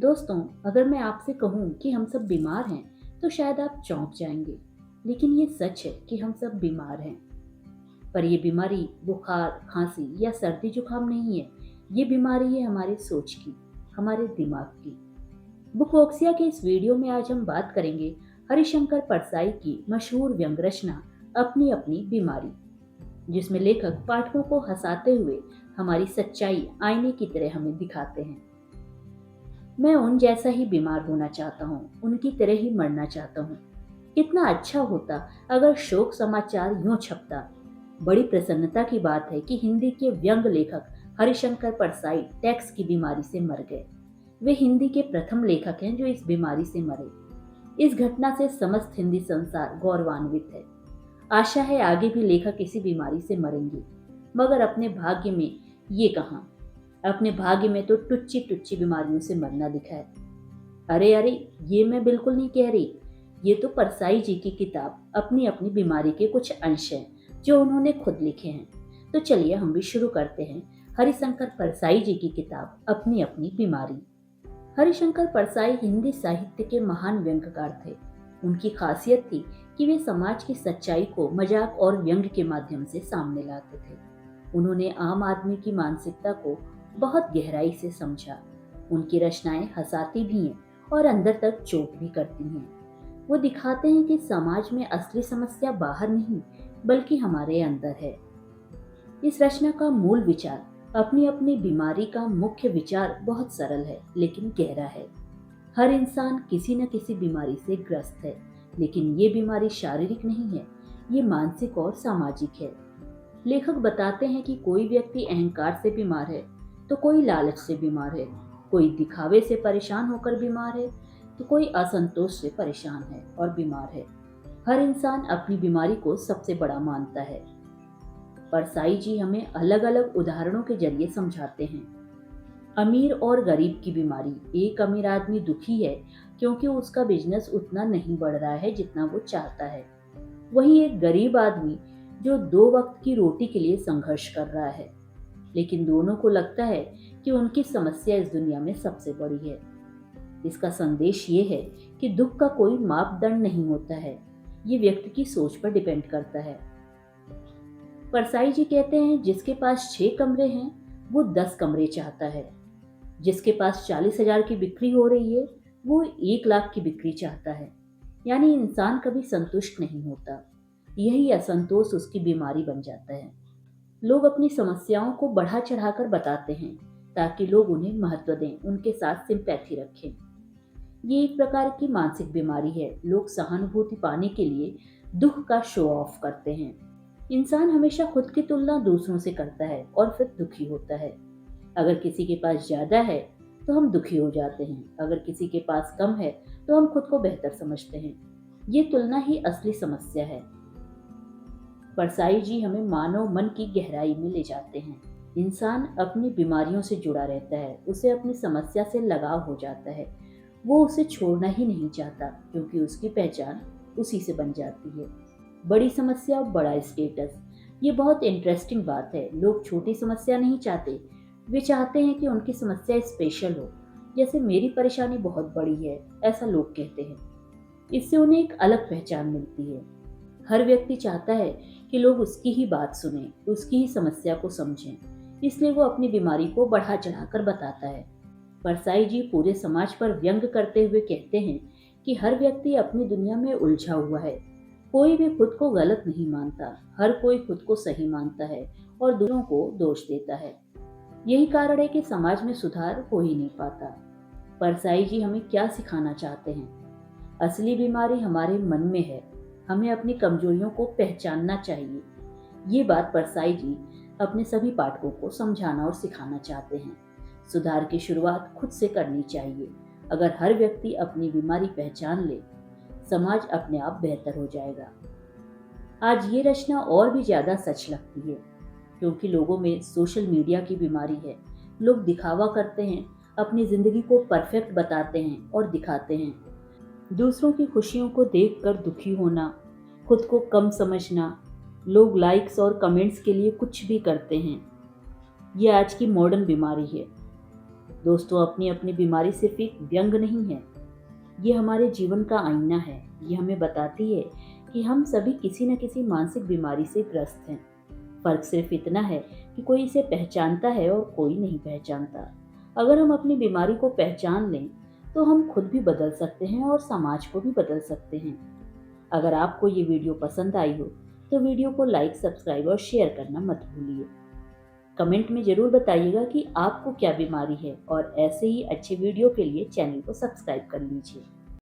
दोस्तों, अगर मैं आपसे कहूं कि हम सब बीमार हैं, तो शायद आप चौंक जाएंगे। लेकिन ये सच है कि हम सब बीमार हैं। पर ये बीमारी बुखार, खांसी या सर्दी जुकाम नहीं है। ये बीमारी है हमारी सोच की, हमारे दिमाग की। बुकोक्सिया के इस वीडियो में आज हम बात करेंगे हरिशंकर परसाई की मशहूर व्यंग रचना अपनी अपनी बीमारी, जिसमें लेखक पाठकों को हंसाते हुए हमारी सच्चाई आईने की तरह हमें दिखाते हैं। मैं उन जैसा ही बीमार होना चाहता हूँ, उनकी तरह ही मरना चाहता हूँ। कितना अच्छा होता अगर शोक समाचार यूं छपता। बड़ी प्रसन्नता की बात है कि हिंदी के व्यंग लेखक हरिशंकर परसाई टैक्स की बीमारी से मर गए। वे हिंदी के प्रथम लेखक हैं जो इस बीमारी से मरे। इस घटना से समस्त हिंदी संसार गौरवान्वित है। आशा है आगे भी लेखक इसी बीमारी से मरेंगे, मगर अपने भाग्य में ये कहाँ। अपने भाग्य में तो टुच्ची टुच्ची बीमारियों से मरना लिखा है। अरे अरे, ये मैं बिल्कुल नहीं कह रही। ये तो परसाई जी की किताब अपनी अपनी बीमारी के कुछ अंश हैं जो उन्होंने खुद लिखे हैं। तो चलिए हम भी शुरू करते हैं हरिशंकर परसाई जी की किताब अपनी अपनी बीमारी। हरिशंकर परसाई हिंदी साहित्य के महान व्यंग्यकार थे। उनकी खासियत थी कि वे समाज की सच्चाई को मजाक और व्यंग के माध्यम से सामने लाते थे। उन्होंने आम आदमी की मानसिकता को बहुत गहराई से समझा। उनकी रचनाएं हंसाती भी हैं और अंदर तक चोट भी करती हैं। वो दिखाते हैं कि समाज में असली समस्या बाहर नहीं, बल्कि हमारे अंदर है। इस रचना का मूल विचार अपनी अपनी बीमारी का मुख्य विचार बहुत सरल है लेकिन गहरा है। हर इंसान किसी न किसी बीमारी से ग्रस्त है, लेकिन ये बीमारी शारीरिक नहीं है, ये मानसिक और सामाजिक है। लेखक बताते हैं कि कोई व्यक्ति अहंकार से बीमार है, तो कोई लालच से बीमार है, कोई दिखावे से परेशान होकर बीमार है, तो कोई असंतोष से परेशान है और बीमार है। हर इंसान अपनी बीमारी को सबसे बड़ा मानता है। परसाई जी हमें अलग अलग उदाहरणों के जरिए समझाते हैं। अमीर और गरीब की बीमारी। एक अमीर आदमी दुखी है क्योंकि उसका बिजनेस उतना नहीं बढ़ रहा है जितना वो चाहता है। वहीं एक गरीब आदमी जो 2 वक्त की रोटी के लिए संघर्ष कर रहा है, लेकिन दोनों को लगता है कि उनकी समस्या इस दुनिया में सबसे बड़ी है। इसका संदेश ये है कि दुख का कोई मापदंड नहीं होता है, ये व्यक्ति की सोच पर डिपेंड करता है। परसाई जी कहते हैं जिसके पास 6 कमरे हैं वो 10 कमरे चाहता है। जिसके पास 40,000 की बिक्री हो रही है वो 1 लाख की बिक्री चाहता है। यानी इंसान कभी संतुष्ट नहीं होता। यही असंतोष उसकी बीमारी बन जाता है। लोग अपनी समस्याओं को बढ़ा चढ़ाकर बताते हैं ताकि लोग उन्हें महत्व दें, उनके साथ सिंपैथी रखें। ये एक प्रकार की मानसिक बीमारी है। लोग सहानुभूति पाने के लिए दुख का शो ऑफ करते हैं। इंसान हमेशा खुद की तुलना दूसरों से करता है और फिर दुखी होता है। अगर किसी के पास ज्यादा है तो हम दुखी हो जाते हैं, अगर किसी के पास कम है तो हम खुद को बेहतर समझते हैं। ये तुलना ही असली समस्या है। परसाई जी हमें मानव मन की गहराई में ले जाते हैं। इंसान अपनी बीमारियों से जुड़ा रहता है, उसे अपनी समस्या से लगाव हो जाता है। वो उसे छोड़ना ही नहीं चाहता क्योंकि उसकी पहचान उसी से बन जाती है। बड़ी समस्या और बड़ा स्टेटस, ये बहुत इंटरेस्टिंग बात है। लोग छोटी समस्या नहीं चाहते, वे चाहते हैं कि उनकी समस्या स्पेशल हो। जैसे मेरी परेशानी बहुत बड़ी है, ऐसा लोग कहते हैं। इससे उन्हें एक अलग पहचान मिलती है। हर व्यक्ति चाहता है कि लोग उसकी ही बात सुने, उसकी ही समस्या को समझें। इसलिए वो अपनी बीमारी को बढ़ा चढ़ाकर बताता है। परसाई जी पूरे समाज पर व्यंग करते हुए कहते हैं कि हर व्यक्ति अपनी दुनिया में उलझा हुआ है। कोई भी खुद को गलत नहीं मानता, हर कोई खुद को सही मानता है और दूसरों को दोष देता है। यही कारण है कि समाज में सुधार हो ही नहीं पाता। परसाई जी हमें क्या सिखाना चाहते हैं? असली बीमारी हमारे मन में है। हमें अपनी कमजोरियों को पहचानना चाहिए। ये बात परसाई जी अपने सभी पाठकों को समझाना और सिखाना चाहते हैं। सुधार की शुरुआत खुद से करनी चाहिए। अगर हर व्यक्ति अपनी बीमारी पहचान ले, समाज अपने आप बेहतर हो जाएगा। आज ये रचना और भी ज्यादा सच लगती है क्योंकि लोगों में सोशल मीडिया की बीमारी है। लोग दिखावा करते हैं, अपनी जिंदगी को परफेक्ट बताते हैं और दिखाते हैं। दूसरों की खुशियों को देखकर दुखी होना, खुद को कम समझना, लोग लाइक्स और कमेंट्स के लिए कुछ भी करते हैं। ये आज की मॉडर्न बीमारी है। दोस्तों, अपनी अपनी बीमारी सिर्फ एक व्यंग नहीं है, ये हमारे जीवन का आईना है। ये हमें बताती है कि हम सभी किसी न किसी मानसिक बीमारी से ग्रस्त हैं। फर्क सिर्फ इतना है कि कोई इसे पहचानता है और कोई नहीं पहचानता। अगर हम अपनी बीमारी को पहचान लें तो हम खुद भी बदल सकते हैं और समाज को भी बदल सकते हैं। अगर आपको ये वीडियो पसंद आई हो तो वीडियो को लाइक, सब्सक्राइब और शेयर करना मत भूलिए। कमेंट में ज़रूर बताइएगा कि आपको क्या बीमारी है और ऐसे ही अच्छे वीडियो के लिए चैनल को सब्सक्राइब कर लीजिए।